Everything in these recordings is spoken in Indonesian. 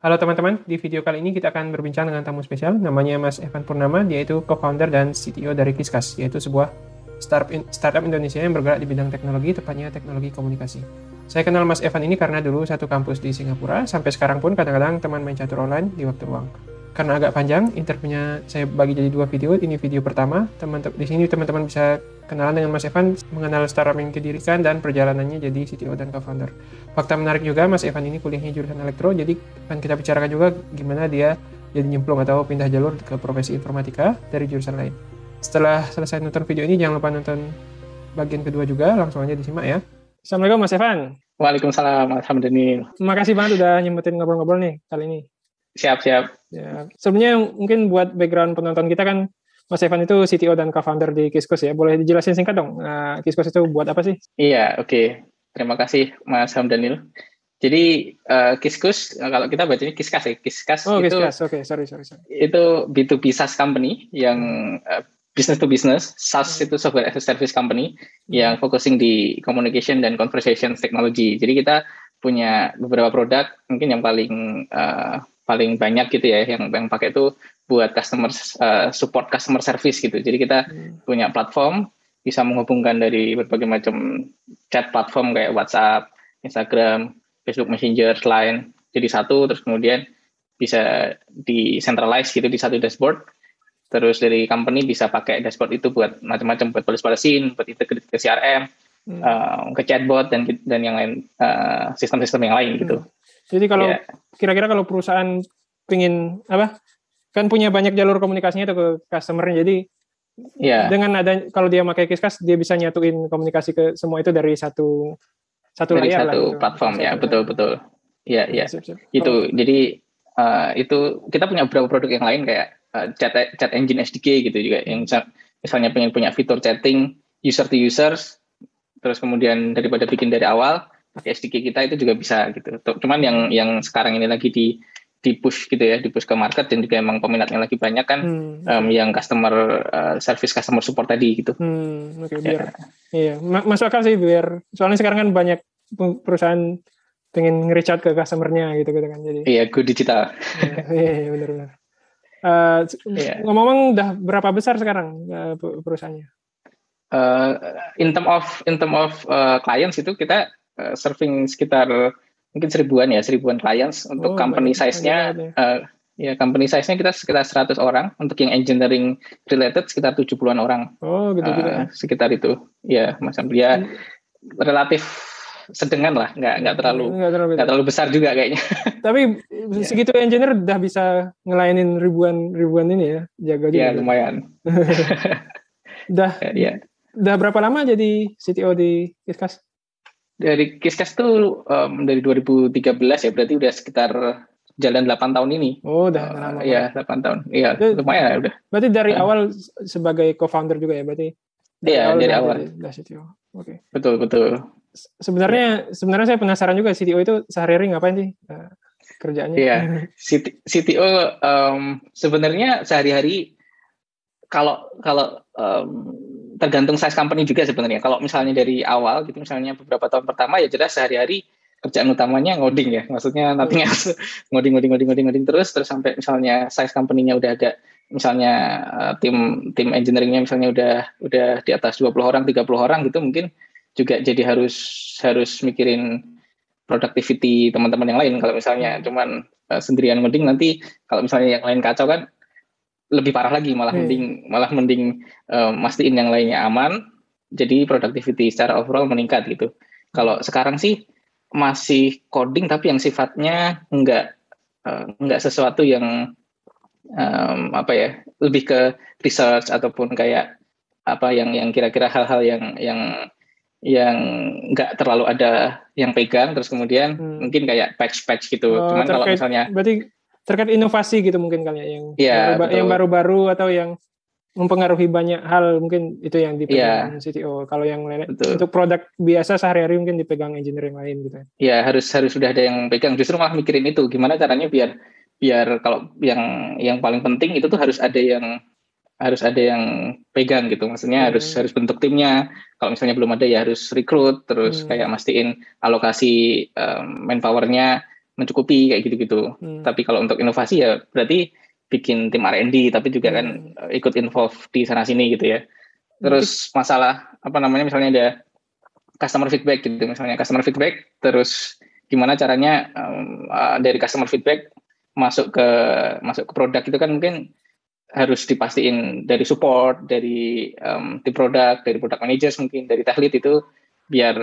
Halo teman-teman, di video kali ini kita akan berbincang dengan tamu spesial, namanya Mas Evan Purnama, dia itu co-founder dan CTO dari Kiskas, yaitu sebuah startup Indonesia yang bergerak di bidang teknologi, tepatnya teknologi komunikasi. Saya kenal Mas Evan ini karena dulu satu kampus di Singapura, sampai sekarang pun kadang-kadang teman main catur online di waktu luang. Karena agak panjang, interviewnya saya bagi jadi 2 video, ini video pertama. Di sini teman-teman bisa kenalan dengan Mas Evan, mengenal startup yang didirikan dan perjalanannya jadi CTO dan co-founder. Fakta menarik juga, Mas Evan ini kuliahnya jurusan elektro, jadi akan kita bicarakan juga gimana dia jadi nyemplung atau pindah jalur ke profesi informatika dari jurusan lain. Setelah selesai nonton video ini, jangan lupa nonton bagian kedua juga, langsung aja disimak ya. Assalamualaikum Mas Evan. Waalaikumsalam, Alhamdulillah. Terima kasih banget udah nyempetin ngobrol-ngobrol nih kali ini. Siap. Ya, sebenarnya mungkin buat background penonton kita kan, Mas Evan itu CTO dan co-founder di Kiskus ya. Boleh dijelasin singkat dong, Kiskus itu buat apa sih? Iya, oke. Terima kasih Mas Hamdanil. Jadi Kiskus, kalau kita bacanya Kiskas ya. Kiskas Oh, itu Kiskas. Oke, sorry. Itu B2B SaaS company yang business to business. SaaS itu software as a service company yang focusing di communication dan conversation technology. Jadi kita punya beberapa produk mungkin yang paling banyak gitu ya yang pakai itu buat customer support customer service gitu. Jadi kita punya platform bisa menghubungkan dari berbagai macam chat platform kayak WhatsApp, Instagram, Facebook Messenger, Line jadi satu, terus kemudian bisa di centralize gitu di satu dashboard. Terus dari company bisa pakai dashboard itu buat macam-macam, buat balas-balasin, buat integrate ke CRM, ke chatbot dan yang lain, sistem-sistem yang lain gitu. Jadi kalau kira-kira kalau perusahaan pingin kan punya banyak jalur komunikasinya itu ke customer-nya. Jadi dengan kalau dia pakai Kiskas, dia bisa nyatuin komunikasi ke semua itu dari satu dari layar satu lah, platform gitu. Ya, betul. Iya. Gitu. Jadi itu kita punya beberapa produk yang lain kayak chat engine SDK gitu juga yang misalnya pengen punya fitur chatting user to users, terus kemudian daripada bikin dari awal pakai SDK kita itu juga bisa gitu. Cuman yang sekarang ini lagi di push gitu ya, di push ke market dan juga emang peminatnya lagi banyak kan yang customer service, customer support tadi gitu. Biar masuk akal sih, biar soalnya sekarang kan banyak perusahaan pengen nge-reach out ke customer-nya gitu kan. Jadi iya, go digital. Iya, benar. Ngomong udah berapa besar sekarang perusahaannya? In term of clients itu kita serving sekitar mungkin seribuan clients. Untuk company size-nya company size-nya kita sekitar 100 orang. Untuk yang engineering related sekitar 70-an orang. Oh, gitu juga. Sekitar itu. Ya, Mas Ambria relatif sedengan lah, nggak terlalu besar juga kayaknya. Tapi segitu engineer udah bisa ngelayanin ribuan ini ya, jaga juga. Ya, lumayan. Udah berapa lama jadi CTO di Kiskas? Dari Kiskas tuh dari 2013 ya, berarti udah sekitar jalan 8 tahun ini. Oh, udah lama. Iya, 8 tahun. Iya, lumayan ya udah. Berarti dari awal sebagai co-founder juga ya, berarti? Dari awal. Udah CTO. Oke. Betul. Sebenarnya saya penasaran juga, CTO itu sehari-hari ngapain sih kerjaannya? Iya, CTO sebenarnya sehari-hari kalau tergantung size company juga sebenarnya. Kalau misalnya dari awal gitu, misalnya beberapa tahun pertama ya jelas sehari-hari kerjaan utamanya ngoding ya. Maksudnya nothing else. Ngoding terus sampai misalnya size company-nya udah ada, misalnya tim engineering-nya misalnya udah di atas 20 orang, 30 orang gitu, mungkin juga jadi harus mikirin productivity teman-teman yang lain. Kalau misalnya cuman sendirian ngoding, nanti kalau misalnya yang lain kacau kan lebih parah lagi, malah mending mastiin yang lainnya aman, jadi productivity secara overall meningkat gitu. Kalau sekarang sih masih coding, tapi yang sifatnya enggak sesuatu yang lebih ke research ataupun kayak yang kira-kira hal-hal yang nggak terlalu ada yang pegang, terus kemudian mungkin kayak patch gitu. Cuman kalau misalnya berarti terkait inovasi gitu mungkin kali ya, yang baru-baru atau yang mempengaruhi banyak hal, mungkin itu yang dipegang CTO. Kalau yang lain untuk produk biasa sehari-hari mungkin dipegang engineering lain gitu. Ya, harus sudah ada yang pegang. Justru malah mikirin itu gimana caranya biar kalau yang paling penting itu tuh harus ada yang pegang gitu. Maksudnya harus bentuk timnya. Kalau misalnya belum ada ya harus rekrut, terus kayak mastiin alokasi manpower-nya mencukupi kayak gitu-gitu. Tapi kalau untuk inovasi ya berarti bikin tim R&D, tapi juga kan ikut involve di sana sini gitu ya. Terus masalah apa namanya, misalnya ada customer feedback gitu, misalnya customer feedback, terus gimana caranya dari customer feedback masuk ke produk itu kan mungkin harus dipastiin dari support, dari tim produk, dari product managers mungkin, dari tech lead itu biar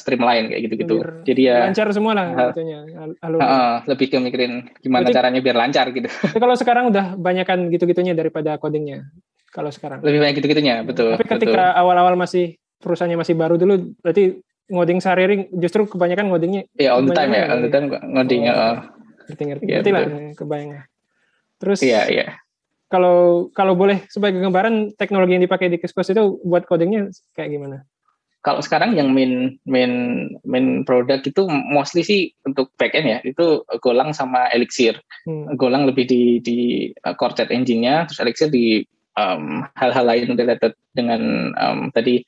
streamline kayak gitu-gitu. Jadi ya lancar semua lah itunya, lebih ke mikirin gimana caranya biar lancar gitu. Tapi kalau sekarang udah banyakan gitu-gitunya daripada codingnya. Kalau sekarang. Lebih banyak gitu-gitunya, betul. Tapi ketika awal-awal masih perusahaannya masih baru dulu, berarti ngoding sehari-hari justru kebanyakan ngodingnya. Iya, all the time ya, all the time ngoding. Ngerti lah, kebayang. Terus iya. Kalau boleh sebagai gambaran teknologi yang dipakai di Qiskos itu buat codingnya kayak gimana? Kalau sekarang yang main produk itu mostly sih untuk backend ya, itu Golang sama Elixir. Golang lebih di core chat engine-nya, terus Elixir di hal-hal lain related dengan tadi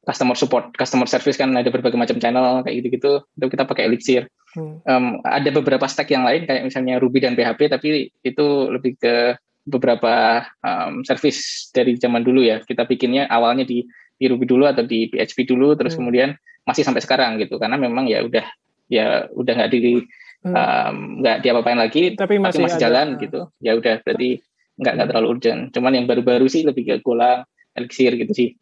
customer support, customer service kan ada berbagai macam channel kayak gitu-gitu, itu kita pakai Elixir. Ada beberapa stack yang lain kayak misalnya Ruby dan PHP, tapi itu lebih ke beberapa service dari zaman dulu ya. Kita bikinnya awalnya di Ruby dulu atau di PHP dulu, terus kemudian masih sampai sekarang gitu, karena memang ya udah nggak diapa-apain lagi, tapi masih jalan gitu. Ya udah berarti nggak terlalu urgent. Cuman yang baru-baru sih lebih ke Golang, Elixir gitu sih.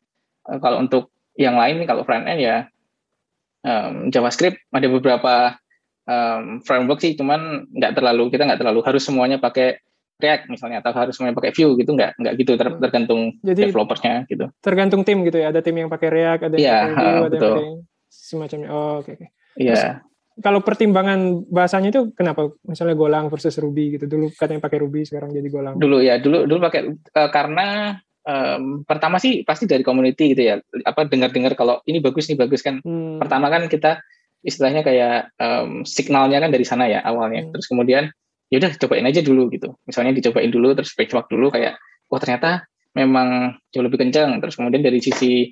Kalau untuk yang lain nih, kalau front end ya JavaScript ada beberapa framework sih, cuman kita nggak terlalu harus semuanya pakai React misalnya, atau harus semuanya pakai Vue gitu, nggak gitu, tergantung developersnya gitu. Tergantung tim gitu ya, ada tim yang pakai React, ada yang pakai Vue, ada yang pakai semacamnya. Oke. Iya. Kalau pertimbangan bahasanya itu kenapa? Misalnya Golang versus Ruby gitu, dulu katanya pakai Ruby, sekarang jadi Golang. Dulu pakai karena pertama sih pasti dari community gitu ya, dengar kalau ini bagus kan. Pertama kan kita istilahnya kayak signalnya kan dari sana ya awalnya. Terus kemudian ya udah cobain aja dulu gitu. Misalnya dicobain dulu, terus benchmark dulu kayak ternyata memang jauh lebih kencang. Terus kemudian dari sisi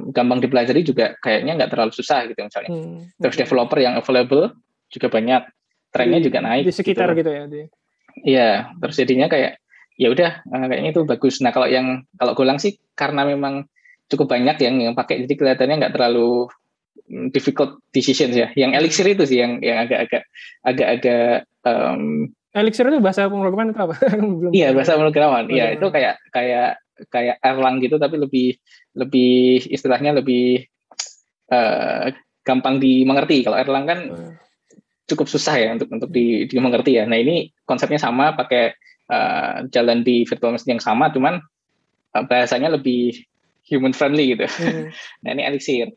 gampang dipelajari juga kayaknya nggak terlalu susah gitu misalnya. Terus developer yang available juga banyak, trennya juga naik di sekitar gitu ya. Iya, terus jadinya kayak ya udah kayaknya itu bagus. Nah, kalau Golang sih karena memang cukup banyak yang pakai, jadi kelihatannya nggak terlalu difficult decisions ya. Yang Elixir itu sih yang agak Elixir itu bahasa pemrograman itu apa? Iya, bahasa pemrograman. Iya, itu kayak Erlang gitu, tapi lebih istilahnya lebih gampang dimengerti. Kalau Erlang kan cukup susah ya untuk dimengerti ya. Nah, ini konsepnya sama, pakai jalan di virtual machine yang sama, cuman bahasanya lebih human friendly gitu. Nah, ini Elixir.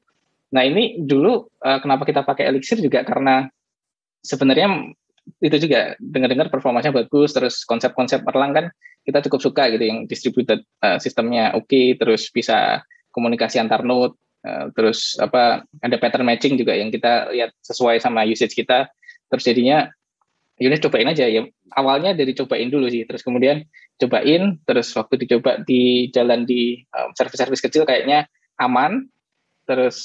Nah, ini dulu kenapa kita pakai Elixir juga karena sebenarnya itu juga dengar-dengar performanya bagus, terus konsep-konsep Erlang kan kita cukup suka gitu, yang distributed sistemnya oke, terus bisa komunikasi antar node, terus ada pattern matching juga yang kita lihat sesuai sama usage kita. Terus jadinya yaudah cobain aja ya. Awalnya dari cobain dulu sih, terus kemudian cobain, terus waktu dicoba di jalan di service-service kecil kayaknya aman, terus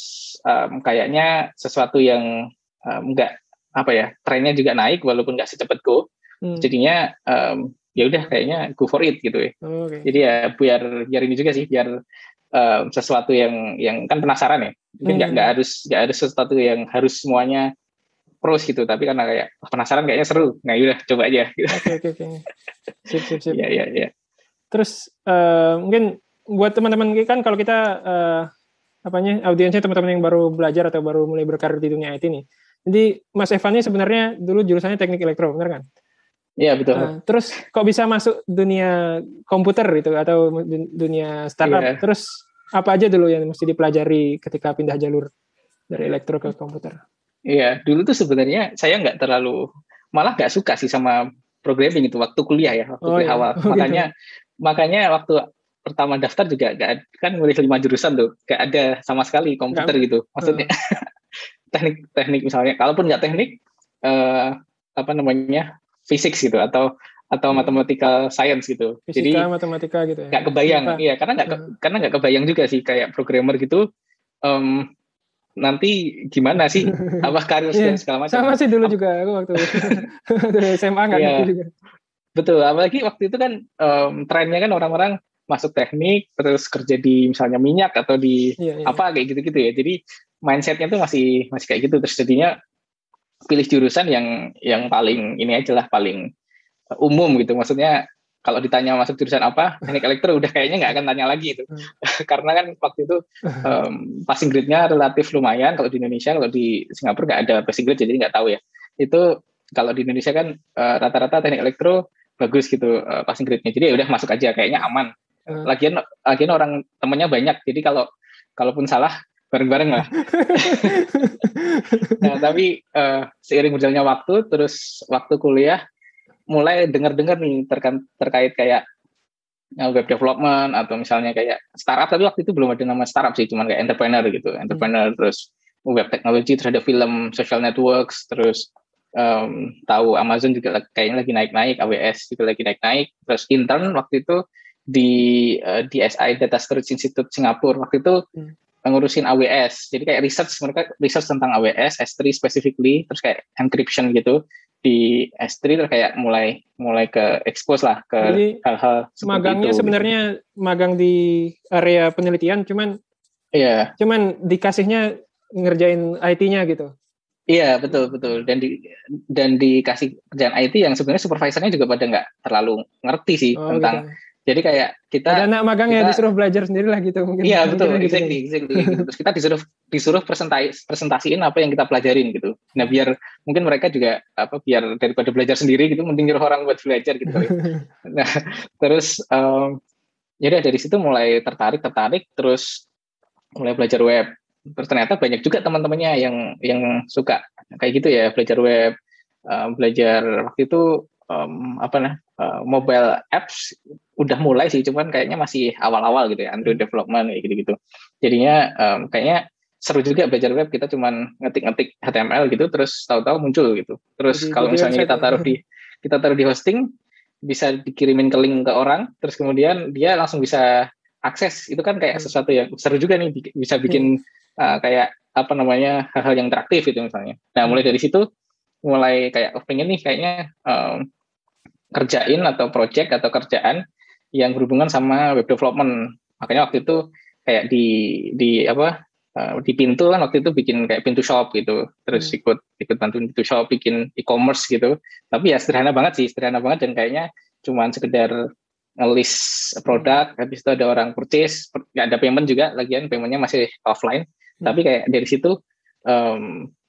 kayaknya sesuatu yang enggak trennya juga naik walaupun nggak secepat Go. Jadinya ya udah kayaknya go for it gitu ya. Jadi ya biar ini juga sih, biar sesuatu yang kan penasaran ya. Mungkin nggak harus sesuatu yang harus semuanya pros gitu, tapi karena kayak penasaran kayaknya seru. Nah, yaudah coba aja gitu. Oke. Sip. Iya. Terus mungkin buat teman-teman kan, kalau kita audiensnya teman-teman yang baru belajar atau baru mulai berkarir di dunia IT nih. Jadi Mas Evan ini sebenarnya dulu jurusannya teknik elektro, benar kan? Iya, betul. Terus kok bisa masuk dunia komputer itu atau dunia startup? Yeah. Terus apa aja dulu yang mesti dipelajari ketika pindah jalur dari elektro ke komputer? Iya, dulu tuh sebenarnya saya malah nggak suka sih sama programming itu waktu kuliah ya, kuliah awal. Makanya waktu pertama daftar juga kan milih 5 jurusan tuh, nggak ada sama sekali komputer gitu. Maksudnya teknik misalnya, kalaupun nggak teknik physics gitu atau mathematical science gitu. Fisika, jadi matematika gitu ya. Nggak kebayang, iya, karena nggak kebayang juga sih kayak programmer gitu. nanti gimana sih apa karir dan segala macam. Sama sih dulu juga aku waktu dari SMA nggak ngerti juga. Betul, apalagi waktu itu kan trennya kan orang-orang masuk teknik terus kerja di misalnya minyak atau di apa kayak gitu-gitu ya. Jadi mindsetnya tuh masih kayak gitu. Terus jadinya pilih jurusan yang paling ini aja lah, paling umum gitu. Maksudnya kalau ditanya masuk jurusan apa, teknik elektro udah kayaknya nggak akan tanya lagi itu. Karena kan waktu itu passing grade-nya relatif lumayan kalau di Indonesia, kalau di Singapura nggak ada passing grade jadi nggak tahu ya. Itu kalau di Indonesia kan rata-rata teknik elektro bagus gitu passing grade-nya. Jadi ya udah masuk aja kayaknya aman. Lagian orang temennya banyak. Jadi kalaupun salah bareng-bareng lah. Nah, tapi seiring berjalannya waktu, terus waktu kuliah mulai dengar-dengar nih terkait kayak web development atau misalnya kayak startup, tapi waktu itu belum ada nama startup sih, cuman kayak entrepreneur gitu. Entrepreneur terus web technology, terus ada film social networks, terus tahu Amazon juga kayaknya lagi naik-naik, AWS juga lagi naik-naik. Terus intern waktu itu di DSI Data Storage Institute Singapura waktu itu ngurusin AWS. Jadi kayak mereka research tentang AWS S3 specifically, terus kayak encryption gitu di S3, terus kayak mulai ke expose lah ke jadi, hal-hal seperti magangnya itu. Sebenarnya gitu. Magang di area penelitian, cuman dikasihnya ngerjain IT-nya gitu. Iya, betul. Dan dikasih kerjaan IT yang sebenarnya supervisornya juga pada nggak terlalu ngerti sih tentang. Gitu. Jadi kayak kita ada anak magang ya disuruh belajar sendiri lah gitu mungkin. Iya, betul, exactly. Terus kita disuruh presentasiin apa yang kita pelajarin gitu. Nah, biar mungkin mereka juga biar daripada belajar sendiri gitu mending nyuruh orang buat belajar gitu. Nah, terus jadi dari situ mulai tertarik terus mulai belajar web. Terus ternyata banyak juga teman-temannya yang suka kayak gitu ya, belajar web, belajar waktu itu mobile apps udah mulai sih, cuman kayaknya masih awal-awal gitu ya, Android development kayak gitu-gitu. Jadinya kayaknya seru juga belajar web, kita cuman ngetik-ngetik HTML gitu, terus tahu-tahu muncul gitu. Terus kalau misalnya kita taruh di hosting, bisa dikirimin ke link ke orang, terus kemudian dia langsung bisa akses. Itu kan kayak sesuatu yang seru juga nih, bisa bikin kayak hal-hal yang interaktif gitu misalnya. Nah, mulai dari situ mulai kayak pengen nih kayaknya kerjain atau project atau kerjaan yang berhubungan sama web development. Makanya waktu itu kayak di Pintu kan waktu itu bikin kayak Pintu Shop gitu. Terus ikut bantuin Pintu Shop bikin e-commerce gitu. Tapi ya sederhana banget dan kayaknya cuman sekedar nge-list produk, habis itu ada orang purchase, nggak ada payment juga, lagian paymentnya masih offline. Tapi kayak dari situ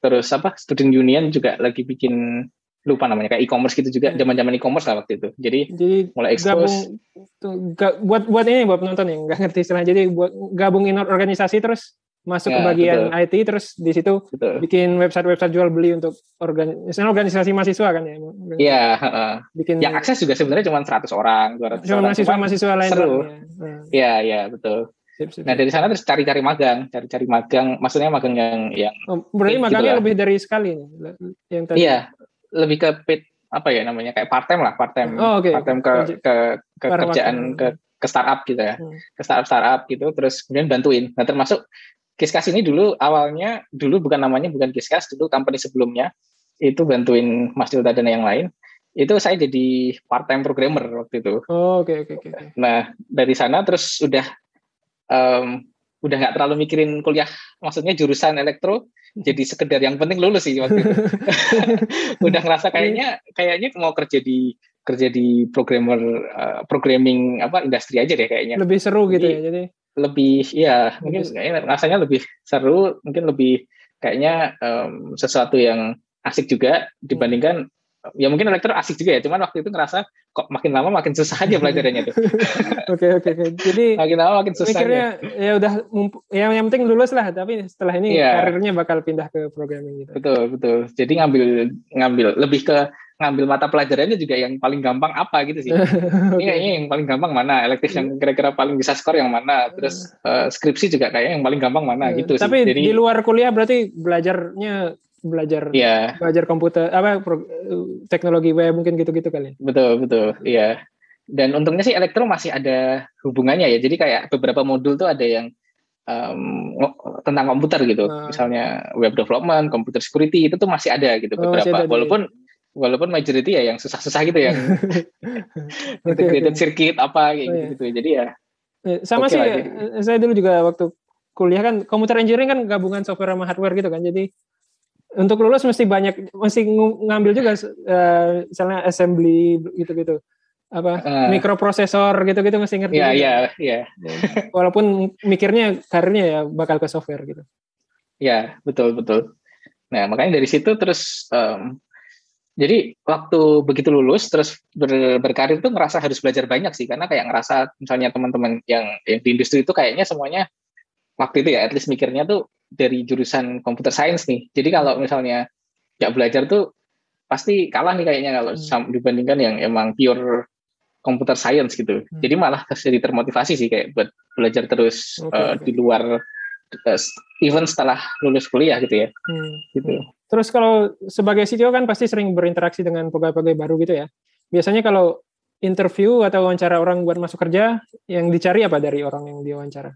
terus student union juga lagi bikin, lupa namanya, kayak e-commerce gitu juga, zaman-zaman e-commerce lah waktu itu. Jadi mulai expose buat penonton yang nggak ngerti istilahnya. Jadi buat gabungin organisasi terus masuk ke bagian IT, terus di situ bikin website jual beli untuk organisasi mahasiswa kan ya. Iya, yang akses juga sebenarnya cuma 100 orang, 200 orang. Mahasiswa lain. Seru. Iya, betul. Nah, dari sana terus cari magang, maksudnya magang yang berarti magangnya gitu lebih dari sekali nih yang tadi. Iya, lebih ke paid kayak part time ke kerjaan ke startup gitu ya. Ke startup gitu, terus kemudian bantuin. Nah, termasuk Kiskas ini dulu bukan Kiskas, dulu company sebelumnya itu bantuin Mas Dilta dan yang lain. Itu saya jadi part time programmer waktu itu. Oke. Nah, dari sana terus udah nggak terlalu mikirin kuliah, maksudnya jurusan elektro, jadi sekedar yang penting lulus sih waktu itu. Udah ngerasa kayaknya mau kerja di programmer, programming industri aja deh kayaknya. Lebih seru gitu ya, jadi lebih mungkin rasanya lebih seru, mungkin lebih kayaknya sesuatu yang asik juga dibandingkan ya mungkin elektro asik juga ya, cuman waktu itu ngerasa kok makin lama makin susah aja pelajarannya tuh. Oke. Jadi makin lama makin susah. Mikirnya ya udah yang penting lulus lah, tapi setelah ini karirnya bakal pindah ke programming gitu. Betul. Jadi ngambil lebih ke ngambil mata pelajarannya juga yang paling gampang apa gitu sih. Ini yang paling gampang mana, elektif yang kira-kira paling bisa skor yang mana, terus skripsi juga kayaknya yang paling gampang mana gitu sih. Tapi di luar kuliah berarti belajar komputer teknologi web mungkin gitu kali. Betul, iya. Dan untungnya sih elektro masih ada hubungannya ya. Jadi kayak beberapa modul tuh ada yang tentang komputer gitu. Misalnya web development, computer security itu tuh masih ada gitu beberapa. Walaupun majority ya yang susah-susah gitu yang integrated circuit apa kayak gitu. Jadi ya sama sih saya dulu juga waktu kuliah kan computer engineering kan gabungan software sama hardware gitu kan. Jadi untuk lulus mesti ngambil juga misalnya assembly gitu-gitu. Mikroprosesor gitu-gitu mesti ngerti. Iya. Walaupun mikirnya karirnya ya bakal ke software gitu. Ya, betul. Nah, makanya dari situ terus jadi waktu begitu lulus terus berkarir tuh ngerasa harus belajar banyak sih, karena kayak ngerasa misalnya teman-teman yang di industri itu kayaknya semuanya waktu itu ya at least mikirnya tuh dari jurusan computer science nih. Jadi kalau misalnya nggak belajar tuh pasti kalah nih kayaknya kalau dibandingkan yang emang pure computer science gitu. Jadi malah jadi termotivasi sih kayak buat belajar terus di luar even setelah lulus kuliah gitu ya. Gitu. Terus kalau sebagai CTO kan pasti sering berinteraksi dengan pegawai-pegawai baru gitu ya. Biasanya kalau interview atau wawancara orang buat masuk kerja, yang dicari apa dari orang yang diwawancara?